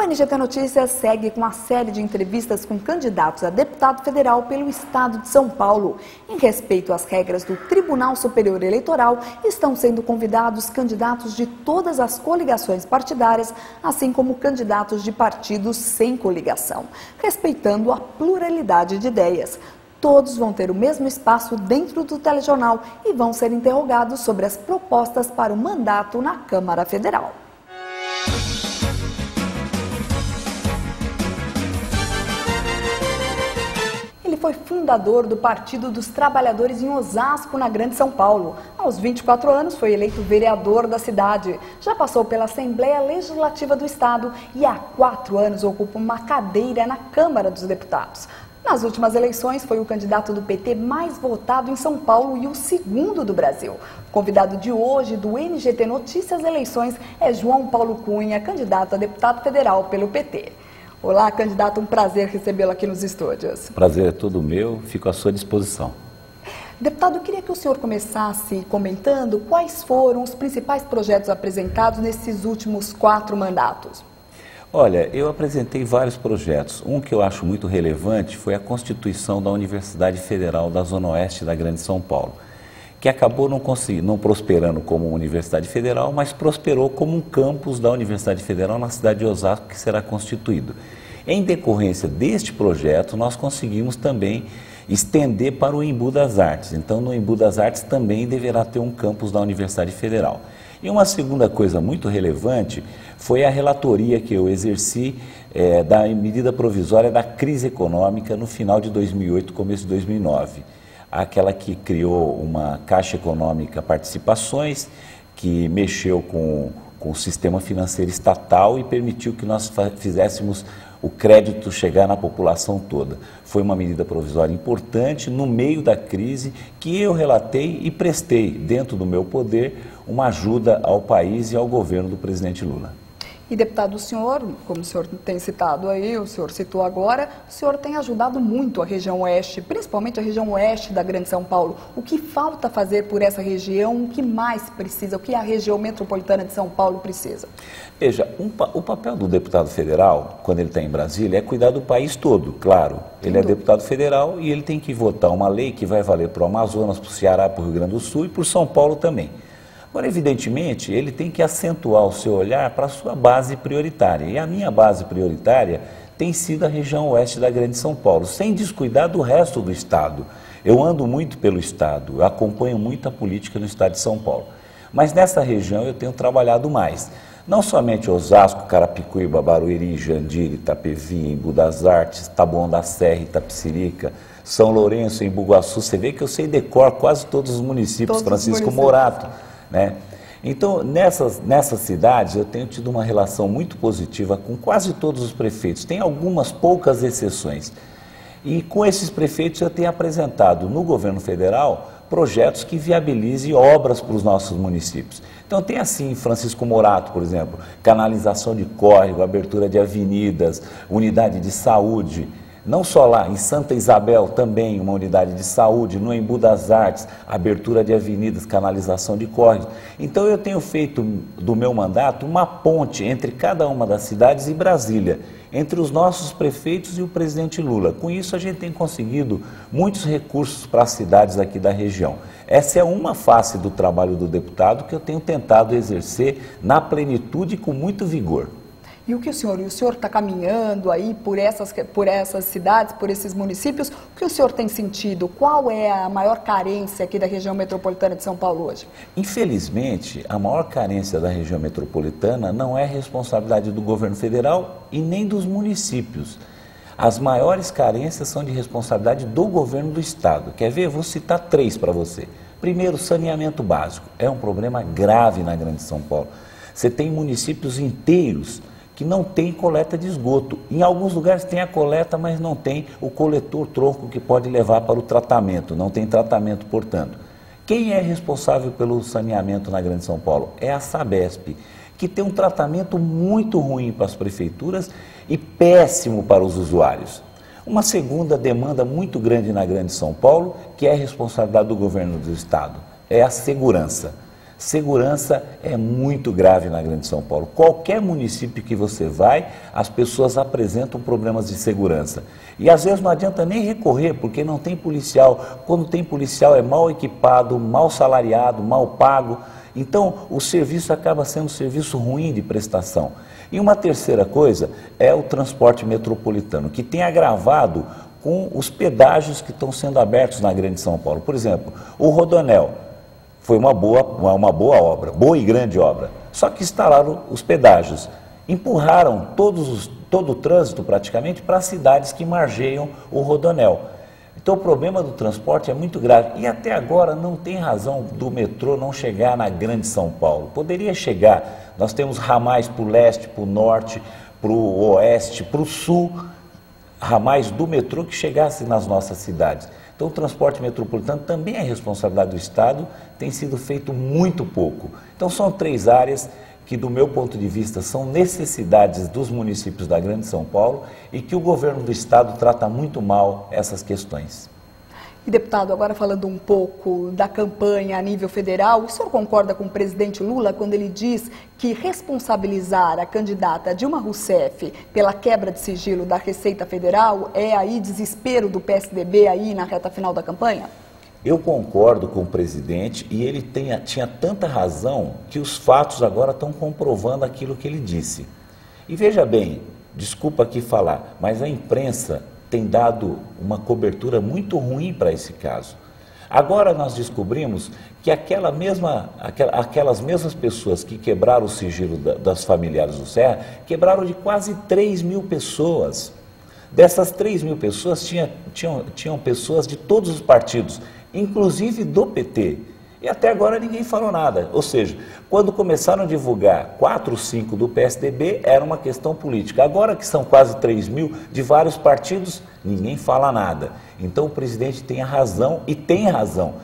NGT Notícias segue com uma série de entrevistas com candidatos a deputado federal pelo estado de São Paulo. Em respeito às regras do Tribunal Superior Eleitoral, estão sendo convidados candidatos de todas as coligações partidárias, assim como candidatos de partidos sem coligação, respeitando a pluralidade de ideias. Todos vão ter o mesmo espaço dentro do telejornal e vão ser interrogados sobre as propostas para o mandato na Câmara Federal. Ele foi fundador do Partido dos Trabalhadores em Osasco, na Grande São Paulo. Aos 24 anos foi eleito vereador da cidade. Já passou pela Assembleia Legislativa do Estado e há 4 anos ocupa uma cadeira na Câmara dos Deputados. Nas últimas eleições, foi o candidato do PT mais votado em São Paulo e o segundo do Brasil. O convidado de hoje do NGT Notícias Eleições é João Paulo Cunha, candidato a deputado federal pelo PT. Olá, candidato, um prazer recebê-lo aqui nos estúdios. O prazer é todo meu, fico à sua disposição. Deputado, eu queria que o senhor começasse comentando quais foram os principais projetos apresentados nesses últimos 4 mandatos. Olha, eu apresentei vários projetos. Um que eu acho muito relevante foi a constituição da Universidade Federal da Zona Oeste da Grande São Paulo, que acabou não prosperando como Universidade Federal, mas prosperou como um campus da Universidade Federal na cidade de Osasco, que será constituído. Em decorrência deste projeto, nós conseguimos também estender para o Embu das Artes. Então, no Embu das Artes também deverá ter um campus da Universidade Federal. E uma segunda coisa muito relevante foi a relatoria que eu exerci da medida provisória da crise econômica no final de 2008, começo de 2009. Aquela que criou uma Caixa Econômica Participações, que mexeu com o sistema financeiro estatal e permitiu que nós fizéssemos o crédito chegar na população toda. Foi uma medida provisória importante no meio da crise que eu relatei e prestei, dentro do meu poder, uma ajuda ao país e ao governo do presidente Lula. E, deputado, o senhor, como o senhor tem citado aí, o senhor citou agora, o senhor tem ajudado muito a região oeste, principalmente a região oeste da Grande São Paulo. O que falta fazer por essa região? O que mais precisa? O que a região metropolitana de São Paulo precisa? Veja, o papel do deputado federal, quando ele está em Brasília, é cuidar do país todo, claro. Ele é deputado federal e ele tem que votar uma lei que vai valer para o Amazonas, para o Ceará, para o Rio Grande do Sul e para o São Paulo também. Agora, evidentemente, ele tem que acentuar o seu olhar para a sua base prioritária. E a minha base prioritária tem sido a região oeste da Grande São Paulo, sem descuidar do resto do estado. Eu ando muito pelo estado, eu acompanho muito a política no estado de São Paulo. Mas nessa região eu tenho trabalhado mais. Não somente Osasco, Carapicuíba, Barueri, Jandira, Itapevi, Embu das Artes, Taboão da Serra, Itapecerica, São Lourenço, Embu-Guaçu. Você vê que eu sei decor quase todos os municípios, Francisco Morato. Então, nessas cidades eu tenho tido uma relação muito positiva com quase todos os prefeitos, tem algumas poucas exceções. E com esses prefeitos eu tenho apresentado no governo federal projetos que viabilizem obras para os nossos municípios. Então tem assim, Francisco Morato, por exemplo, canalização de córrego, abertura de avenidas, unidade de saúde. Não só lá, em Santa Isabel também, uma unidade de saúde, no Embu das Artes, abertura de avenidas, canalização de córregos. Então eu tenho feito do meu mandato uma ponte entre cada uma das cidades e Brasília, entre os nossos prefeitos e o presidente Lula. Com isso a gente tem conseguido muitos recursos para as cidades aqui da região. Essa é uma face do trabalho do deputado que eu tenho tentado exercer na plenitude e com muito vigor. E o senhor está caminhando aí por essas cidades, por esses municípios, o que o senhor tem sentido? Qual é a maior carência aqui da região metropolitana de São Paulo hoje? Infelizmente, a maior carência da região metropolitana não é responsabilidade do governo federal e nem dos municípios. As maiores carências são de responsabilidade do governo do estado. Quer ver? Vou citar 3 para você. Primeiro, saneamento básico. É um problema grave na Grande São Paulo. Você tem municípios inteiros que não tem coleta de esgoto. Em alguns lugares tem a coleta, mas não tem o coletor tronco que pode levar para o tratamento, não tem tratamento, portanto. Quem é responsável pelo saneamento na Grande São Paulo? É a Sabesp, que tem um tratamento muito ruim para as prefeituras e péssimo para os usuários. Uma segunda demanda muito grande na Grande São Paulo, que é a responsabilidade do governo do estado, é a segurança. Segurança é muito grave na Grande São Paulo. Qualquer município que você vai, as pessoas apresentam problemas de segurança. E às vezes não adianta nem recorrer, porque não tem policial. Quando tem policial é mal equipado, mal salariado, mal pago. Então o serviço acaba sendo um serviço ruim de prestação. E uma terceira coisa é o transporte metropolitano, que tem agravado com os pedágios que estão sendo abertos na Grande São Paulo. Por exemplo, o Rodoanel. Foi uma boa obra, boa e grande obra. Só que instalaram os pedágios, empurraram todo o trânsito praticamente para as cidades que margeiam o Rodoanel. Então o problema do transporte é muito grave. E até agora não tem razão do metrô não chegar na Grande São Paulo. Poderia chegar. Nós temos ramais para o leste, para o norte, para o oeste, para o sul, ramais do metrô que chegassem nas nossas cidades. Então o transporte metropolitano também é responsabilidade do Estado, tem sido feito muito pouco. Então são 3 áreas que, do meu ponto de vista, são necessidades dos municípios da Grande São Paulo e que o governo do Estado trata muito mal essas questões. E, deputado, agora falando um pouco da campanha a nível federal, o senhor concorda com o presidente Lula quando ele diz que responsabilizar a candidata Dilma Rousseff pela quebra de sigilo da Receita Federal é aí desespero do PSDB aí na reta final da campanha? Eu concordo com o presidente e ele tinha tanta razão que os fatos agora estão comprovando aquilo que ele disse. E veja bem, desculpa aqui falar, mas a imprensa tem dado uma cobertura muito ruim para esse caso. Agora nós descobrimos que aquelas mesmas pessoas que quebraram o sigilo das familiares do Serra, quebraram de quase 3 mil pessoas. Dessas 3 mil pessoas, tinham pessoas de todos os partidos, inclusive do PT. E até agora ninguém falou nada. Ou seja, quando começaram a divulgar 4 ou 5 do PSDB, era uma questão política. Agora que são quase 3 mil de vários partidos, ninguém fala nada. Então o presidente tem a razão e tem razão.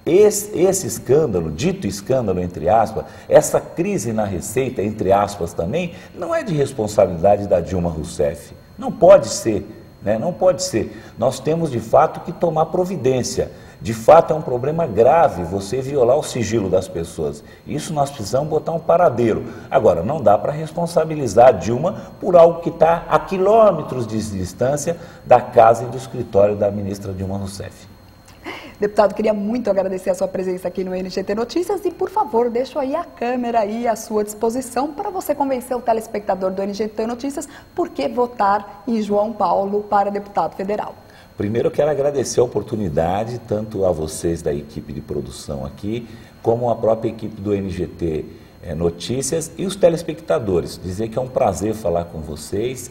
Esse escândalo, dito escândalo entre aspas, essa crise na Receita, entre aspas também, não é de responsabilidade da Dilma Rousseff. Não pode ser, né? Não pode ser. Nós temos de fato que tomar providência. De fato é um problema grave você violar o sigilo das pessoas. Isso nós precisamos botar um paradeiro. Agora, não dá para responsabilizar a Dilma por algo que está a quilômetros de distância da casa e do escritório da ministra Dilma Rousseff. Deputado, queria muito agradecer a sua presença aqui no NGT Notícias e, por favor, deixo aí a câmera aí à sua disposição para você convencer o telespectador do NGT Notícias por que votar em João Paulo para deputado federal. Primeiro eu quero agradecer a oportunidade, tanto a vocês da equipe de produção aqui, como a própria equipe do NGT Notícias e os telespectadores. Dizer que é um prazer falar com vocês,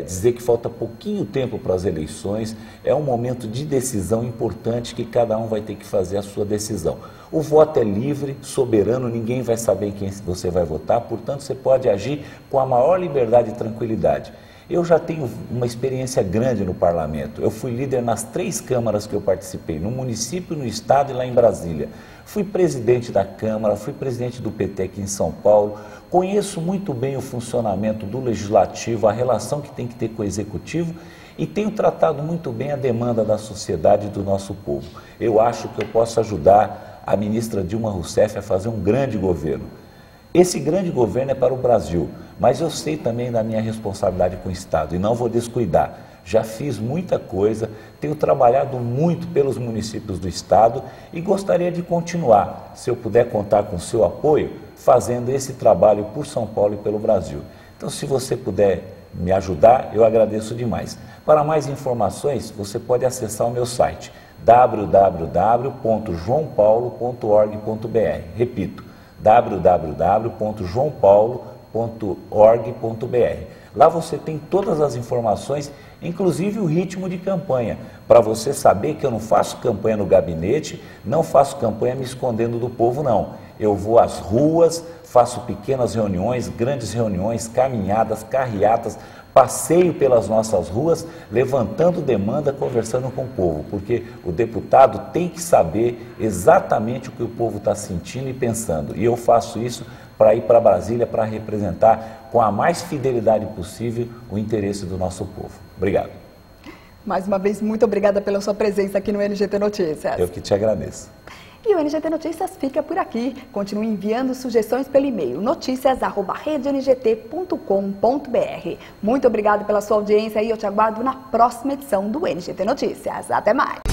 dizer que falta pouquinho tempo para as eleições, é um momento de decisão importante que cada um vai ter que fazer a sua decisão. O voto é livre, soberano, ninguém vai saber em quem você vai votar, portanto você pode agir com a maior liberdade e tranquilidade. Eu já tenho uma experiência grande no parlamento. Eu fui líder nas 3 câmaras que eu participei, no município, no estado e lá em Brasília. Fui presidente da Câmara, fui presidente do PT aqui em São Paulo. Conheço muito bem o funcionamento do Legislativo, a relação que tem que ter com o Executivo e tenho tratado muito bem a demanda da sociedade e do nosso povo. Eu acho que eu posso ajudar a ministra Dilma Rousseff a fazer um grande governo. Esse grande governo é para o Brasil, mas eu sei também da minha responsabilidade com o Estado e não vou descuidar. Já fiz muita coisa, tenho trabalhado muito pelos municípios do Estado e gostaria de continuar, se eu puder contar com o seu apoio, fazendo esse trabalho por São Paulo e pelo Brasil. Então, se você puder me ajudar, eu agradeço demais. Para mais informações, você pode acessar o meu site www.joaopaulo.org.br. Repito, www.joaopaulo.org.br. Lá você tem todas as informações, inclusive o ritmo de campanha, para você saber que eu não faço campanha no gabinete, não faço campanha me escondendo do povo, não. Eu vou às ruas, faço pequenas reuniões, grandes reuniões, caminhadas, carreatas, passeio pelas nossas ruas, levantando demanda, conversando com o povo, porque o deputado tem que saber exatamente o que o povo está sentindo e pensando. E eu faço isso para ir para Brasília, para representar com a mais fidelidade possível o interesse do nosso povo. Obrigado. Mais uma vez, muito obrigada pela sua presença aqui no NGT Notícias. Eu que te agradeço. E o NGT Notícias fica por aqui. Continue enviando sugestões pelo e-mail noticias@redengT.com.br. Muito obrigado pela sua audiência e eu te aguardo na próxima edição do NGT Notícias. Até mais!